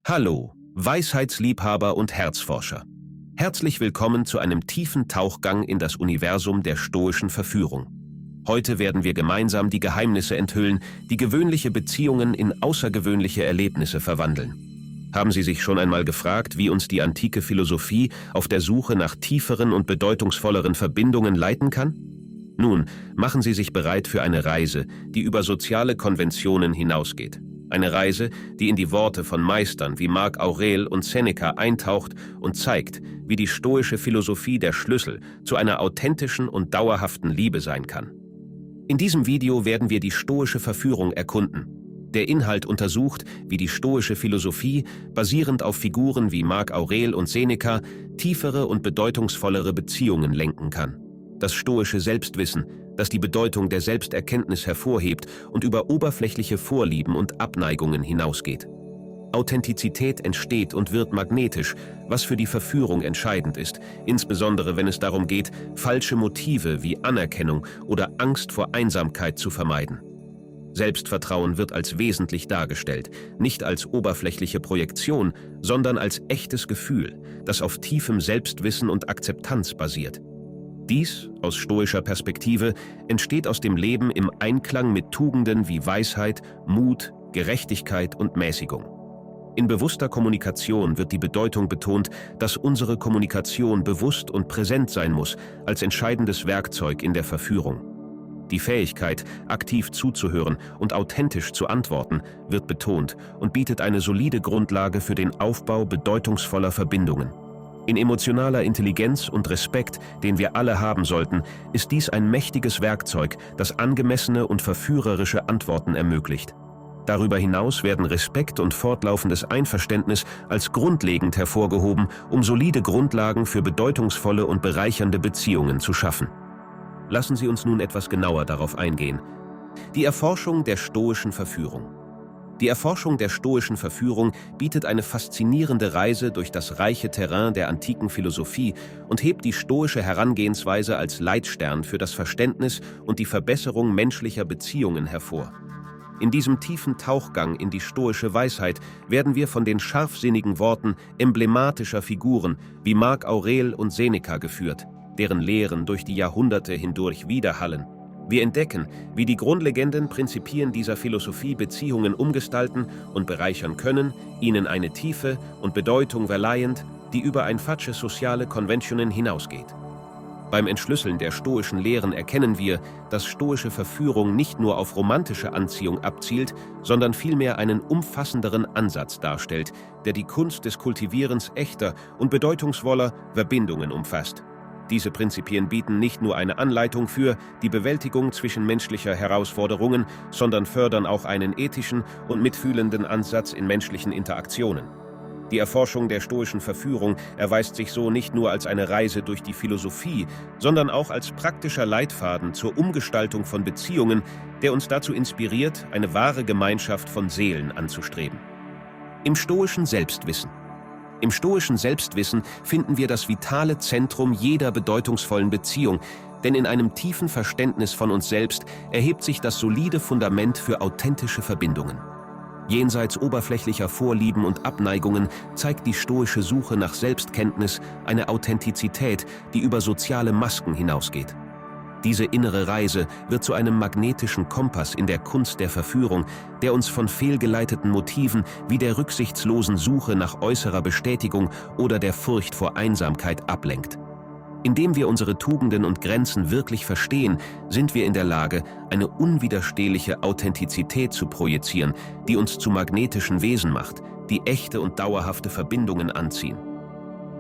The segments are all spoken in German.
Hallo, Weisheitsliebhaber und Herzforscher. Herzlich willkommen zu einem tiefen Tauchgang in das Universum der stoischen Verführung. Heute werden wir gemeinsam die Geheimnisse enthüllen, die gewöhnliche Beziehungen in außergewöhnliche Erlebnisse verwandeln. Haben Sie sich schon einmal gefragt, wie uns die antike Philosophie auf der Suche nach tieferen und bedeutungsvolleren Verbindungen leiten kann? Nun, machen Sie sich bereit für eine Reise, die über soziale Konventionen hinausgeht. Eine Reise, die in die Worte von Meistern wie Marc Aurel und Seneca eintaucht und zeigt, wie die stoische Philosophie der Schlüssel zu einer authentischen und dauerhaften Liebe sein kann. In diesem Video werden wir die stoische Verführung erkunden. Der Inhalt untersucht, wie die stoische Philosophie, basierend auf Figuren wie Marc Aurel und Seneca, tiefere und bedeutungsvollere Beziehungen lenken kann. Das stoische Selbstwissen, das die Bedeutung der Selbsterkenntnis hervorhebt und über oberflächliche Vorlieben und Abneigungen hinausgeht. Authentizität entsteht und wird magnetisch, was für die Verführung entscheidend ist, insbesondere wenn es darum geht, falsche Motive wie Anerkennung oder Angst vor Einsamkeit zu vermeiden. Selbstvertrauen wird als wesentlich dargestellt, nicht als oberflächliche Projektion, sondern als echtes Gefühl, das auf tiefem Selbstwissen und Akzeptanz basiert. Dies, aus stoischer Perspektive, entsteht aus dem Leben im Einklang mit Tugenden wie Weisheit, Mut, Gerechtigkeit und Mäßigung. In bewusster Kommunikation wird die Bedeutung betont, dass unsere Kommunikation bewusst und präsent sein muss, als entscheidendes Werkzeug in der Verführung. Die Fähigkeit, aktiv zuzuhören und authentisch zu antworten, wird betont und bietet eine solide Grundlage für den Aufbau bedeutungsvoller Verbindungen. In emotionaler Intelligenz und Respekt, den wir alle haben sollten, ist dies ein mächtiges Werkzeug, das angemessene und verführerische Antworten ermöglicht. Darüber hinaus werden Respekt und fortlaufendes Einverständnis als grundlegend hervorgehoben, um solide Grundlagen für bedeutungsvolle und bereichernde Beziehungen zu schaffen. Lassen Sie uns nun etwas genauer darauf eingehen. Die Erforschung der stoischen Verführung. Die Erforschung der stoischen Verführung bietet eine faszinierende Reise durch das reiche Terrain der antiken Philosophie und hebt die stoische Herangehensweise als Leitstern für das Verständnis und die Verbesserung menschlicher Beziehungen hervor. In diesem tiefen Tauchgang in die stoische Weisheit werden wir von den scharfsinnigen Worten emblematischer Figuren wie Marc Aurel und Seneca geführt, deren Lehren durch die Jahrhunderte hindurch widerhallen. Wir entdecken, wie die Grundlegenden Prinzipien dieser Philosophie Beziehungen umgestalten und bereichern können, ihnen eine Tiefe und Bedeutung verleihend, die über ein falsches soziale Konventionen hinausgeht. Beim Entschlüsseln der stoischen Lehren erkennen wir, dass stoische Verführung nicht nur auf romantische Anziehung abzielt, sondern vielmehr einen umfassenderen Ansatz darstellt, der die Kunst des Kultivierens echter und bedeutungsvoller Verbindungen umfasst. Diese Prinzipien bieten nicht nur eine Anleitung für die Bewältigung zwischenmenschlicher Herausforderungen, sondern fördern auch einen ethischen und mitfühlenden Ansatz in menschlichen Interaktionen. Die Erforschung der stoischen Verführung erweist sich so nicht nur als eine Reise durch die Philosophie, sondern auch als praktischer Leitfaden zur Umgestaltung von Beziehungen, der uns dazu inspiriert, eine wahre Gemeinschaft von Seelen anzustreben. Im stoischen Selbstwissen. Im stoischen Selbstwissen finden wir das vitale Zentrum jeder bedeutungsvollen Beziehung, denn in einem tiefen Verständnis von uns selbst erhebt sich das solide Fundament für authentische Verbindungen. Jenseits oberflächlicher Vorlieben und Abneigungen zeigt die stoische Suche nach Selbstkenntnis eine Authentizität, die über soziale Masken hinausgeht. Diese innere Reise wird zu einem magnetischen Kompass in der Kunst der Verführung, der uns von fehlgeleiteten Motiven wie der rücksichtslosen Suche nach äußerer Bestätigung oder der Furcht vor Einsamkeit ablenkt. Indem wir unsere Tugenden und Grenzen wirklich verstehen, sind wir in der Lage, eine unwiderstehliche Authentizität zu projizieren, die uns zu magnetischen Wesen macht, die echte und dauerhafte Verbindungen anziehen.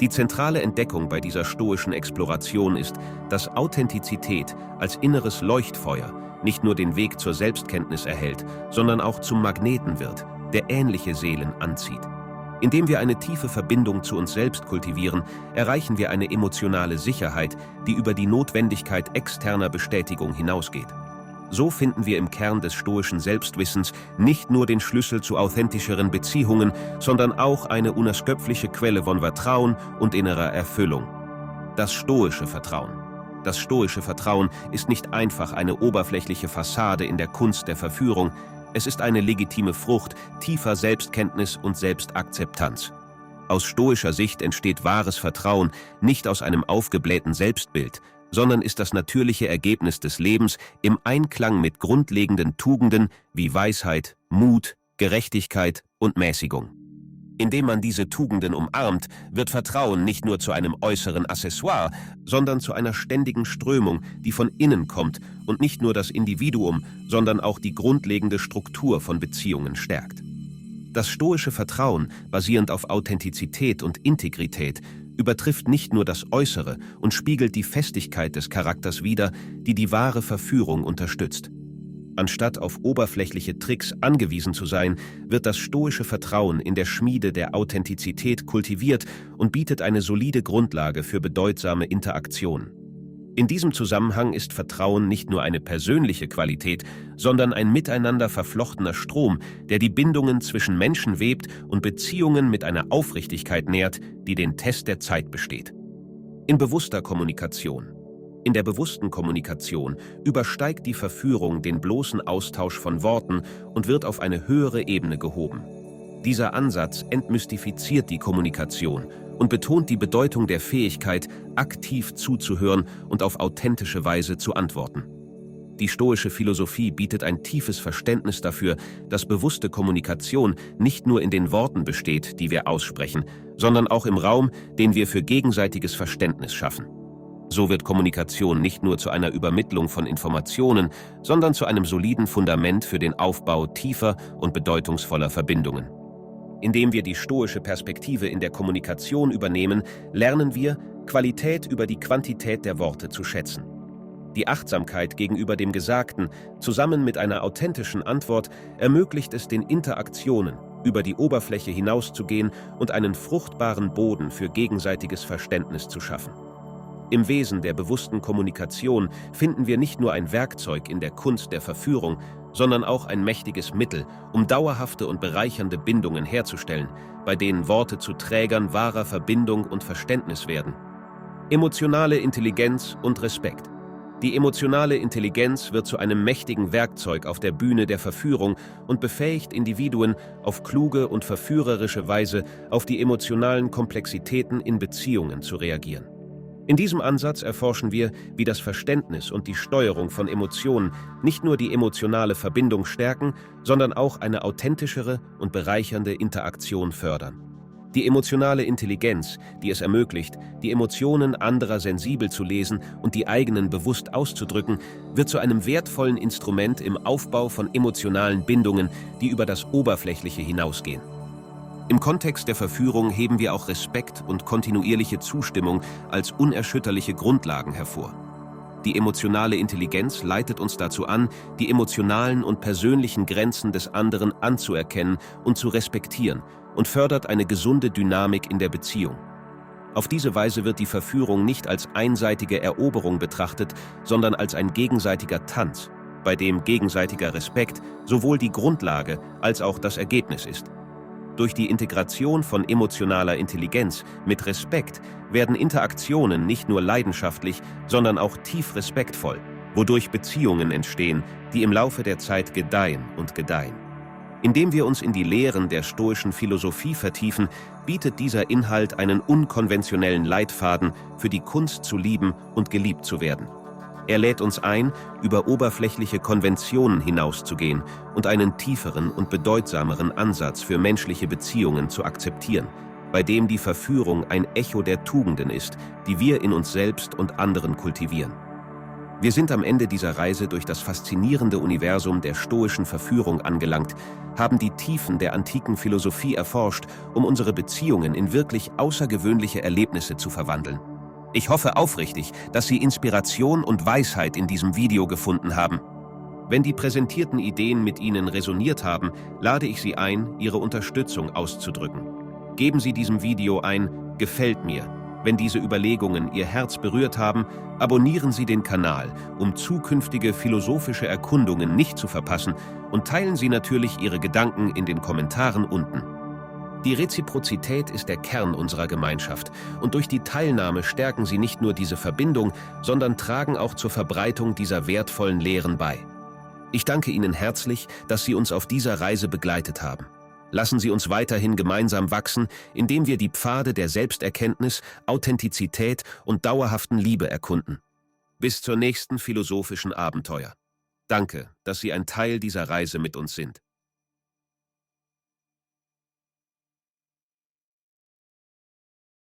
Die zentrale Entdeckung bei dieser stoischen Exploration ist, dass Authentizität als inneres Leuchtfeuer nicht nur den Weg zur Selbstkenntnis erhält, sondern auch zum Magneten wird, der ähnliche Seelen anzieht. Indem wir eine tiefe Verbindung zu uns selbst kultivieren, erreichen wir eine emotionale Sicherheit, die über die Notwendigkeit externer Bestätigung hinausgeht. So finden wir im Kern des stoischen Selbstwissens nicht nur den Schlüssel zu authentischeren Beziehungen, sondern auch eine unerschöpfliche Quelle von Vertrauen und innerer Erfüllung. Das stoische Vertrauen. Das stoische Vertrauen ist nicht einfach eine oberflächliche Fassade in der Kunst der Verführung, Es ist eine legitime Frucht tiefer Selbstkenntnis und Selbstakzeptanz. Aus stoischer Sicht entsteht wahres Vertrauen nicht aus einem aufgeblähten Selbstbild, sondern ist das natürliche Ergebnis des Lebens im Einklang mit grundlegenden Tugenden wie Weisheit, Mut, Gerechtigkeit und Mäßigung. Indem man diese Tugenden umarmt, wird Vertrauen nicht nur zu einem äußeren Accessoire, sondern zu einer ständigen Strömung, die von innen kommt und nicht nur das Individuum, sondern auch die grundlegende Struktur von Beziehungen stärkt. Das stoische Vertrauen, basierend auf Authentizität und Integrität, übertrifft nicht nur das Äußere und spiegelt die Festigkeit des Charakters wider, die die wahre Verführung unterstützt. Anstatt auf oberflächliche Tricks angewiesen zu sein, wird das stoische Vertrauen in der Schmiede der Authentizität kultiviert und bietet eine solide Grundlage für bedeutsame Interaktion. In diesem Zusammenhang ist Vertrauen nicht nur eine persönliche Qualität, sondern ein miteinander verflochtener Strom, der die Bindungen zwischen Menschen webt und Beziehungen mit einer Aufrichtigkeit nährt, die den Test der Zeit besteht. In bewusster Kommunikation. In der bewussten Kommunikation übersteigt die Verführung den bloßen Austausch von Worten und wird auf eine höhere Ebene gehoben. Dieser Ansatz entmystifiziert die Kommunikation und betont die Bedeutung der Fähigkeit, aktiv zuzuhören und auf authentische Weise zu antworten. Die stoische Philosophie bietet ein tiefes Verständnis dafür, dass bewusste Kommunikation nicht nur in den Worten besteht, die wir aussprechen, sondern auch im Raum, den wir für gegenseitiges Verständnis schaffen. So wird Kommunikation nicht nur zu einer Übermittlung von Informationen, sondern zu einem soliden Fundament für den Aufbau tiefer und bedeutungsvoller Verbindungen. Indem wir die stoische Perspektive in der Kommunikation übernehmen, lernen wir, Qualität über die Quantität der Worte zu schätzen. Die Achtsamkeit gegenüber dem Gesagten, zusammen mit einer authentischen Antwort, ermöglicht es den Interaktionen, über die Oberfläche hinauszugehen und einen fruchtbaren Boden für gegenseitiges Verständnis zu schaffen. Im Wesen der bewussten Kommunikation finden wir nicht nur ein Werkzeug in der Kunst der Verführung, sondern auch ein mächtiges Mittel, um dauerhafte und bereichernde Bindungen herzustellen, bei denen Worte zu Trägern wahrer Verbindung und Verständnis werden. Emotionale Intelligenz und Respekt. Die emotionale Intelligenz wird zu einem mächtigen Werkzeug auf der Bühne der Verführung und befähigt Individuen, auf kluge und verführerische Weise auf die emotionalen Komplexitäten in Beziehungen zu reagieren. In diesem Ansatz erforschen wir, wie das Verständnis und die Steuerung von Emotionen nicht nur die emotionale Verbindung stärken, sondern auch eine authentischere und bereichernde Interaktion fördern. Die emotionale Intelligenz, die es ermöglicht, die Emotionen anderer sensibel zu lesen und die eigenen bewusst auszudrücken, wird zu einem wertvollen Instrument im Aufbau von emotionalen Bindungen, die über das Oberflächliche hinausgehen. Im Kontext der Verführung heben wir auch Respekt und kontinuierliche Zustimmung als unerschütterliche Grundlagen hervor. Die emotionale Intelligenz leitet uns dazu an, die emotionalen und persönlichen Grenzen des anderen anzuerkennen und zu respektieren und fördert eine gesunde Dynamik in der Beziehung. Auf diese Weise wird die Verführung nicht als einseitige Eroberung betrachtet, sondern als ein gegenseitiger Tanz, bei dem gegenseitiger Respekt sowohl die Grundlage als auch das Ergebnis ist. Durch die Integration von emotionaler Intelligenz mit Respekt werden Interaktionen nicht nur leidenschaftlich, sondern auch tief respektvoll, wodurch Beziehungen entstehen, die im Laufe der Zeit gedeihen und gedeihen. Indem wir uns in die Lehren der stoischen Philosophie vertiefen, bietet dieser Inhalt einen unkonventionellen Leitfaden für die Kunst zu lieben und geliebt zu werden. Er lädt uns ein, über oberflächliche Konventionen hinauszugehen und einen tieferen und bedeutsameren Ansatz für menschliche Beziehungen zu akzeptieren, bei dem die Verführung ein Echo der Tugenden ist, die wir in uns selbst und anderen kultivieren. Wir sind am Ende dieser Reise durch das faszinierende Universum der stoischen Verführung angelangt, haben die Tiefen der antiken Philosophie erforscht, um unsere Beziehungen in wirklich außergewöhnliche Erlebnisse zu verwandeln. Ich hoffe aufrichtig, dass Sie Inspiration und Weisheit in diesem Video gefunden haben. Wenn die präsentierten Ideen mit Ihnen resoniert haben, lade ich Sie ein, Ihre Unterstützung auszudrücken. Geben Sie diesem Video ein „Gefällt mir“. Wenn diese Überlegungen Ihr Herz berührt haben, abonnieren Sie den Kanal, um zukünftige philosophische Erkundungen nicht zu verpassen, und teilen Sie natürlich Ihre Gedanken in den Kommentaren unten. Die Reziprozität ist der Kern unserer Gemeinschaft und durch die Teilnahme stärken Sie nicht nur diese Verbindung, sondern tragen auch zur Verbreitung dieser wertvollen Lehren bei. Ich danke Ihnen herzlich, dass Sie uns auf dieser Reise begleitet haben. Lassen Sie uns weiterhin gemeinsam wachsen, indem wir die Pfade der Selbsterkenntnis, Authentizität und dauerhaften Liebe erkunden. Bis zur nächsten philosophischen Abenteuer. Danke, dass Sie ein Teil dieser Reise mit uns sind.